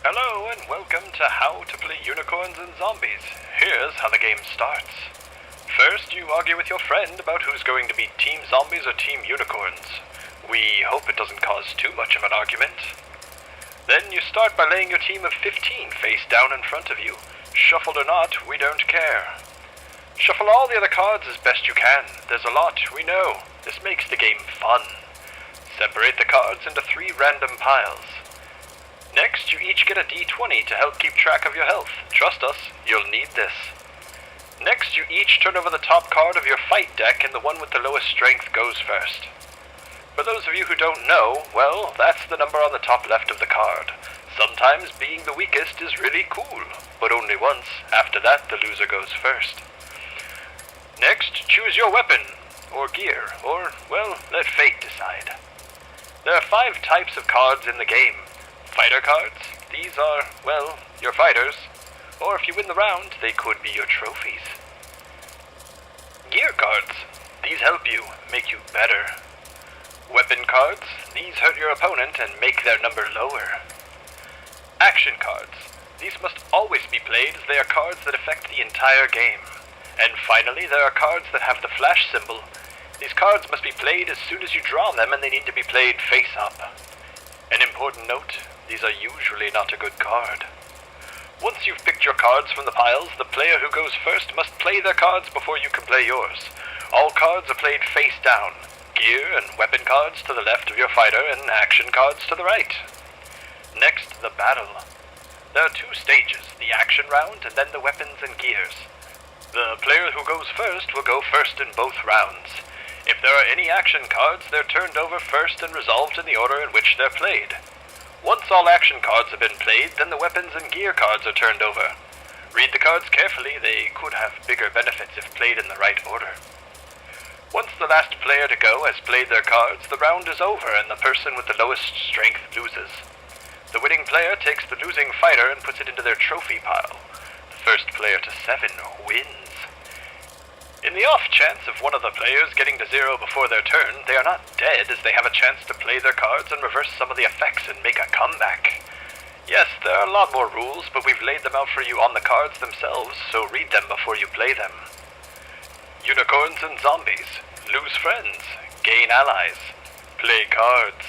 Hello and welcome to How to Play Unicorns and Zombies. Here's how the game starts. First, you argue with your friend about who's going to be Team Zombies or Team Unicorns. We hope it doesn't cause too much of an argument. Then you start by laying your team of 15 face down in front of you. Shuffled or not, we don't care. Shuffle all the other cards as best you can. There's a lot, we know. This makes the game fun. Separate the cards into 3 random piles. Next, you each get a d20 to help keep track of your health. Trust us, you'll need this. Next, you each turn over the top card of your fight deck and the one with the lowest strength goes first. For those of you who don't know, well, that's the number on the top left of the card. Sometimes being the weakest is really cool, but only once. After that, the loser goes first. Next, choose your weapon, or gear, or, well, let fate decide. There are 5 types of cards in the game. Fighter cards, these are, well, your fighters. Or if you win the round, they could be your trophies. Gear cards, these help you, make you better. Weapon cards, these hurt your opponent and make their number lower. Action cards, these must always be played as they are cards that affect the entire game. And finally, there are cards that have the flash symbol. These cards must be played as soon as you draw them and they need to be played face up. An important note, these are usually not a good card. Once you've picked your cards from the piles, the player who goes first must play their cards before you can play yours. All cards are played face down. Gear and weapon cards to the left of your fighter and action cards to the right. Next, the battle. There are 2 stages, the action round and then the weapons and gears. The player who goes first will go first in both rounds. If there are any action cards, they're turned over first and resolved in the order in which they're played. Once all action cards have been played, then the weapons and gear cards are turned over. Read the cards carefully, they could have bigger benefits if played in the right order. Once the last player to go has played their cards, the round is over and the person with the lowest strength loses. The winning player takes the losing fighter and puts it into their trophy pile. The first player to 7 wins. In the off chance of one of the players getting to 0 before their turn, they are not dead as they have a chance to play their cards and reverse some of the effects and make a comeback. Yes, there are a lot more rules, but we've laid them out for you on the cards themselves, so read them before you play them. Unicorns and Zombies. Lose friends. Gain allies. Play cards.